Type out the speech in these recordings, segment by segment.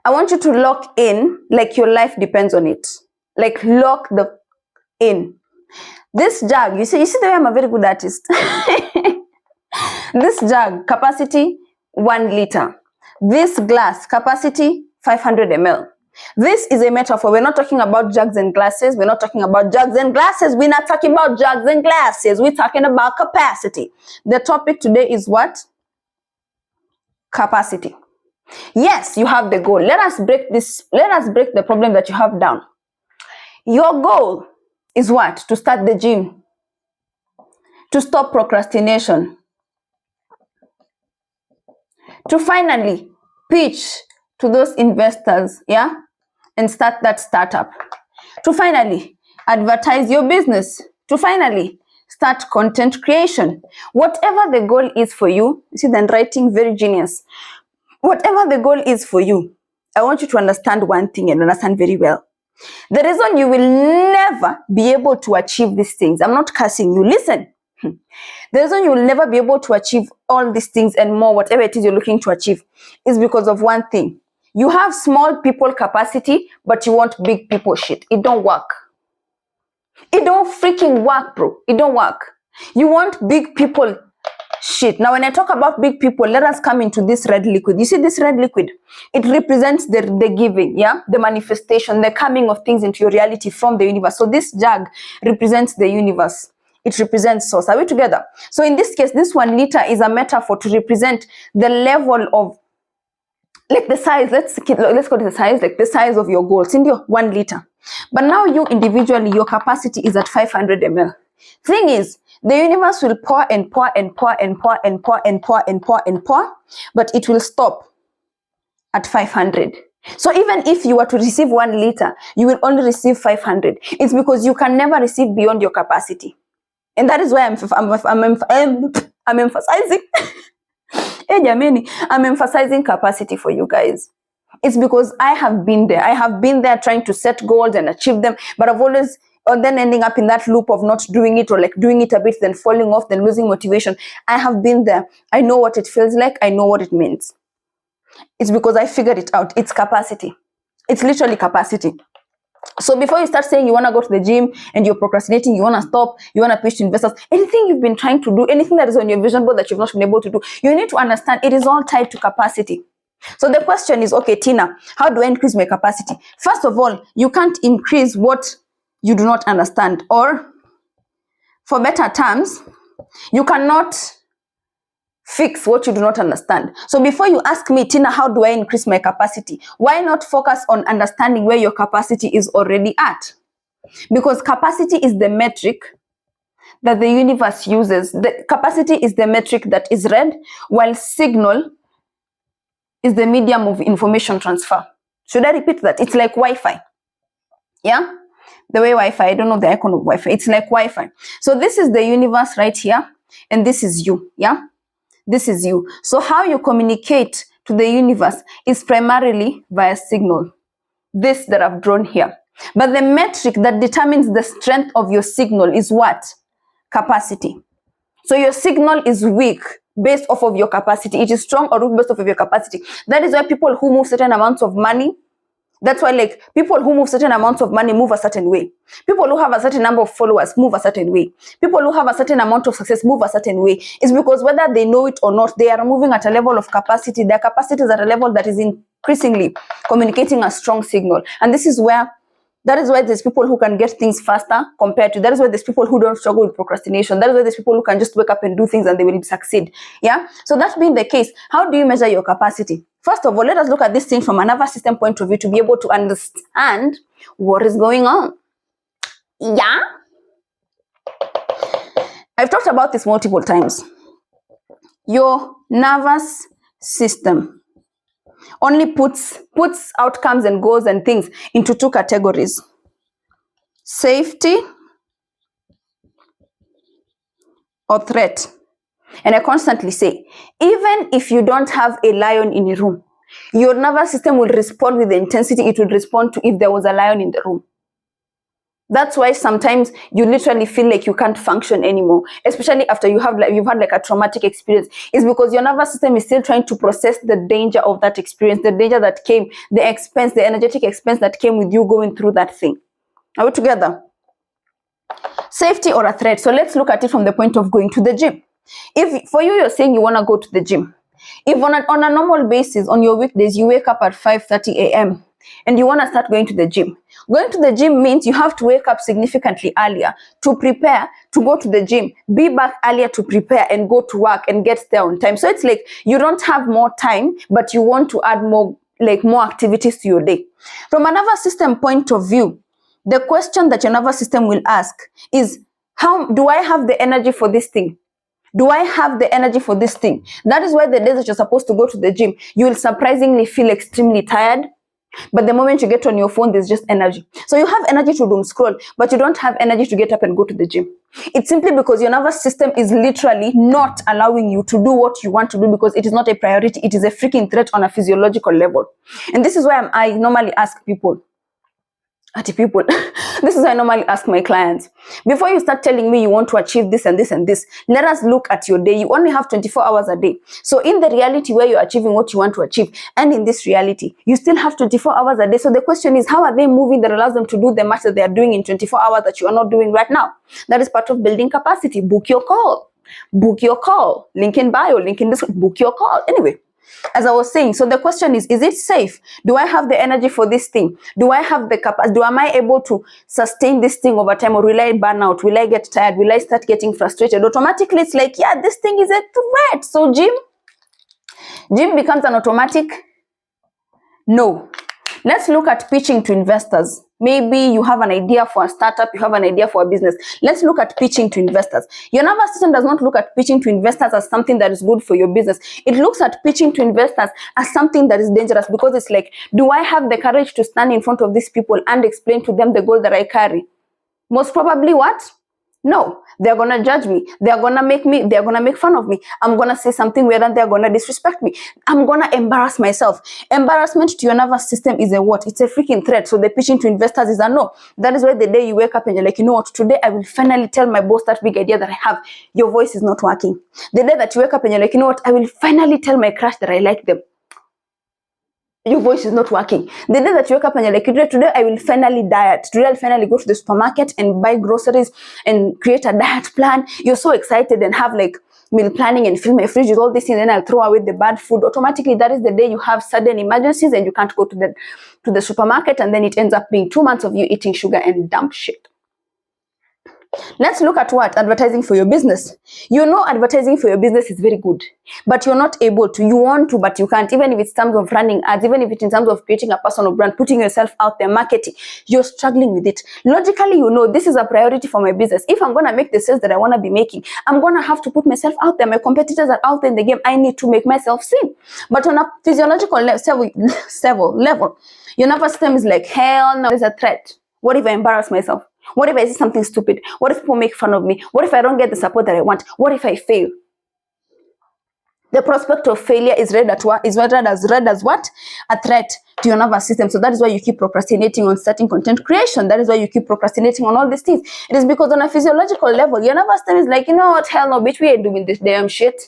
I want you to lock in like your life depends on it. Like lock the in. This jug, you see the way I'm a very good artist. This jug, capacity 1 liter. This glass, capacity 500 ml. This is a metaphor. We're not talking about jugs and glasses. We're not talking about jugs and glasses. We're not talking about jugs and glasses. We're talking about capacity. The topic today is what? Capacity. Yes, you have the goal. Let us break the problem that you have down. Your goal is what? To start the gym. To stop procrastination. To finally pitch to those investors, yeah? And start that startup. To finally advertise your business. To finally start content creation. Whatever the goal is for you, you see the writing, very genius. Whatever the goal is for you, I want you to understand one thing and understand very well. The reason you will never be able to achieve these things, I'm not cursing you, listen. The reason you will never be able to achieve all these things and more, whatever it is you're looking to achieve, is because of one thing. You have small people capacity, but you want big people shit. It don't work. It don't freaking work, bro. It don't work. You want big people shit. Now, when I talk about big people, let us come into this red liquid. You see this red liquid? It represents the giving, yeah? The manifestation, the coming of things into your reality from the universe. So this jug represents the universe. It represents source. Are we together? So in this case, this 1 liter is a metaphor to represent the level of, like the size, let's call it the size, like the size of your goals in your 1 liter. But now you individually, your capacity is at 500 ml. Thing is, the universe will pour and pour and pour and pour and pour and pour and pour and pour, but it will stop at 500. So even if you were to receive 1 liter, you will only receive 500. It's because you can never receive beyond your capacity. And that is why I'm emphasizing. I'm emphasizing capacity for you guys. It's because I have been there. I have been there trying to set goals and achieve them, but I've always, or then ending up in that loop of not doing it, or like doing it a bit, then falling off, then losing motivation. I have been there. I know what it feels like. I know what it means. It's because I figured it out. It's capacity. It's literally capacity. So before you start saying you want to go to the gym and you're procrastinating, you want to stop, you want to pitch to investors, anything you've been trying to do, anything that is on your vision board that you've not been able to do, you need to understand it is all tied to capacity. So the question is, okay, Tina, how do I increase my capacity? First of all, you can't increase what you do not understand, or for better terms, you cannot fix what you do not understand. So before you ask me, Tina, how do I increase my capacity? Why not focus on understanding where your capacity is already at? Because capacity is the metric that the universe uses. The capacity is the metric that is read, while signal is the medium of information transfer. Should I repeat that? It's like Wi-Fi. Yeah? The way Wi-Fi, I don't know the icon of Wi-Fi. It's like Wi-Fi. So this is the universe right here, and this is you. Yeah? This is you. So how you communicate to the universe is primarily via signal. This that I've drawn here. But the metric that determines the strength of your signal is what? Capacity. So your signal is weak based off of your capacity. It is strong or weak based off of your capacity. That is why people who move certain amounts of money, that's why like people who move certain amounts of money move a certain way. People who have a certain number of followers move a certain way. People who have a certain amount of success move a certain way. It's because whether they know it or not, they are moving at a level of capacity. Their capacity is at a level that is increasingly communicating a strong signal. And this is where, that is why there's people who can get things faster compared to, that is why there's people who don't struggle with procrastination. That is why there's people who can just wake up and do things and they will succeed. Yeah. So that being the case, how do you measure your capacity? First of all, let us look at this thing from a nervous system point of view to be able to understand what is going on. Yeah. I've talked about this multiple times. Your nervous system only puts outcomes and goals and things into 2 categories. Safety or threat. And I constantly say, even if you don't have a lion in a room, your nervous system will respond with the intensity it would respond to if there was a lion in the room. That's why sometimes you literally feel like you can't function anymore, especially after you've had like a traumatic experience. It's because your nervous system is still trying to process the danger of that experience, the danger that came, the expense, the energetic expense that came with you going through that thing. Are we together? Safety or a threat? So let's look at it from the point of going to the gym. If for you, you're saying you want to go to the gym. If on a normal basis, on your weekdays, you wake up at 5:30 a.m. and you want to start going to the gym. Going to the gym means you have to wake up significantly earlier to prepare to go to the gym, be back earlier to prepare and go to work and get there on time. So it's like you don't have more time, but you want to add more activities to your day. From a nervous system point of view, the question that your nervous system will ask is, how do I have the energy for this thing? Do I have the energy for this thing? That is why the days that you're supposed to go to the gym, you will surprisingly feel extremely tired. But the moment you get on your phone, there's just energy. So you have energy to doom scroll, but you don't have energy to get up and go to the gym. It's simply because your nervous system is literally not allowing you to do what you want to do because it is not a priority. It is a freaking threat on a physiological level. And this is why I normally ask people, this is why I normally ask my clients, before you start telling me you want to achieve this and this and this, let us look at your day. You only have 24 hours a day. So in the reality where you're achieving what you want to achieve, and in this reality, you still have 24 hours a day. So the question is, how are they moving that allows them to do the much that they are doing in 24 hours that you are not doing right now? That is part of building capacity. Book your call. Book your call. Link in bio, link in description. Book your call. Anyway. As I was saying, so the question is it safe? Do I have the energy for this thing? Do I have the capacity? Am I able to sustain this thing over time, or will I burn out? Will I get tired? Will I start getting frustrated? Automatically, it's like, yeah, this thing is a threat. So gym becomes an automatic no. Let's look at pitching to investors. Maybe you have an idea for a startup, you have an idea for a business. Let's look at pitching to investors. Your nervous system does not look at pitching to investors as something that is good for your business. It looks at pitching to investors as something that is dangerous, because it's like, do I have the courage to stand in front of these people and explain to them the goal that I carry? Most probably what? No, they're gonna judge me. They're gonna make fun of me. I'm gonna say something weird and they're gonna disrespect me. I'm gonna embarrass myself. Embarrassment to your nervous system is a what? It's a freaking threat. So the pitching to investors is a no. That is why the day you wake up and you're like, you know what, today I will finally tell my boss that big idea that I have. Your voice is not working. The day that you wake up and you're like, you know what, I will finally tell my crush that I like them. Your voice is not working. The day that you wake up and you're like, today I will finally diet. Today I'll finally go to the supermarket and buy groceries and create a diet plan. You're so excited and have like meal planning and fill my fridge with all these things, and then I'll throw away the bad food. Automatically, that is the day you have sudden emergencies and you can't go to the supermarket, and then it ends up being 2 months of you eating sugar and dumb shit. Let's look at what? Advertising for your business. You know advertising for your business is very good, but you're not able to. You want to, but you can't. Even if it's in terms of running ads, even if it's in terms of creating a personal brand, putting yourself out there, marketing, you're struggling with it. Logically, you know this is a priority for my business. If I'm going to make the sales that I want to be making, I'm going to have to put myself out there. My competitors are out there in the game. I need to make myself seen. But on a physiological level, your nervous system is like, hell no, there's a threat. What if I embarrass myself? What if I say something stupid? What if people make fun of me? What if I don't get the support that I want? What if I fail? The prospect of failure is read as what? A threat to your nervous system. So that is why you keep procrastinating on starting content creation. That is why you keep procrastinating on all these things. It is because on a physiological level, your nervous system is like, you know what? Hell no, bitch, we ain't doing this damn shit.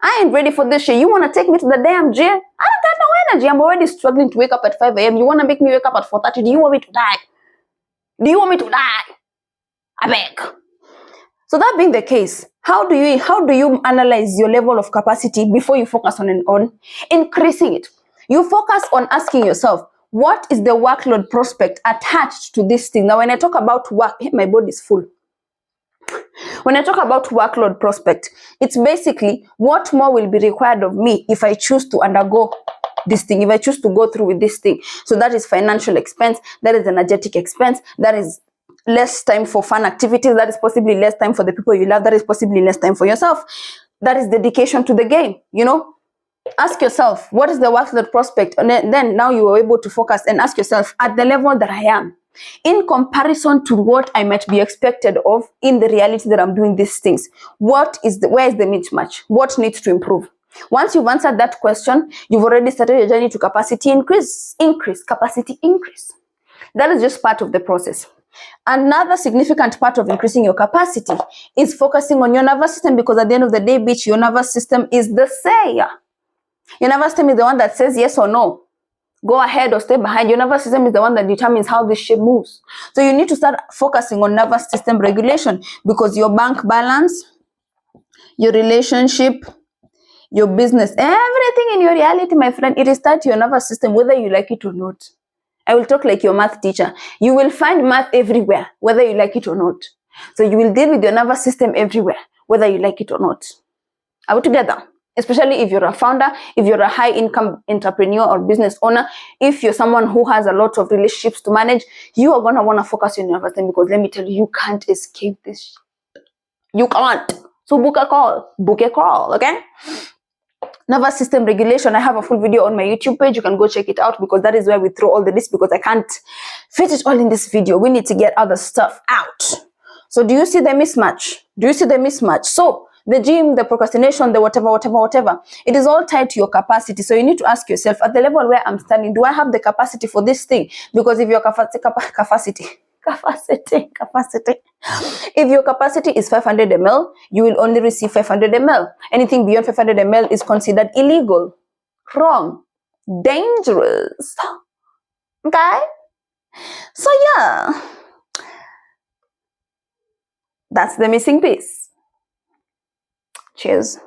I ain't ready for this shit. You want to take me to the damn jail? I don't got no energy. I'm already struggling to wake up at 5 a.m. You want to make me wake up at 4:30? Do you want me to die? Do you want me to die? I beg. So that being the case, how do you analyze your level of capacity before you focus on increasing it? You focus on asking yourself, what is the workload prospect attached to this thing? Now, when I talk about work, my body is full. When I talk about workload prospect, it's basically what more will be required of me if I choose to undergo this thing, if I choose to go through with this thing. So that is financial expense, that is energetic expense, that is less time for fun activities, that is possibly less time for the people you love, that is possibly less time for yourself, that is dedication to the game. You know, ask yourself, what is the workload prospect? And then now you are able to focus and ask yourself, at the level that I am, in comparison to what I might be expected of in the reality that I'm doing these things, where is the mismatch? What needs to improve? Once you've answered that question, you've already started your journey to capacity increase. That is just part of the process. Another significant part of increasing your capacity is focusing on your nervous system, because at the end of the day, bitch, your nervous system is the sayer. Your nervous system is the one that says yes or no. Go ahead or stay behind. Your nervous system is the one that determines how this ship moves. So you need to start focusing on nervous system regulation, because your bank balance, your relationship, your business, everything in your reality, my friend, it is tied to your nervous system, whether you like it or not. I will talk like your math teacher. You will find math everywhere, whether you like it or not. So you will deal with your nervous system everywhere, whether you like it or not. Are we together? Especially if you're a founder, if you're a high income entrepreneur or business owner, if you're someone who has a lot of relationships to manage, you are going to want to focus on your nervous system, because let me tell you, you can't escape this. You can't. So book a call, okay? Nervous system regulation. I have a full video on my YouTube page. You can go check it out, because that is where we throw all the list, because I can't fit it all in this video. We need to get other stuff out. So do you see the mismatch? Do you see the mismatch? So the gym, the procrastination, the whatever, it is all tied to your capacity. So you need to ask yourself, at the level where I'm standing, do I have the capacity for this thing? Because if your capacity, if your capacity is 500 ml, you will only receive 500 ml. Anything beyond 500 ml is considered illegal, wrong, dangerous. Okay? So yeah, that's the missing piece. Cheers.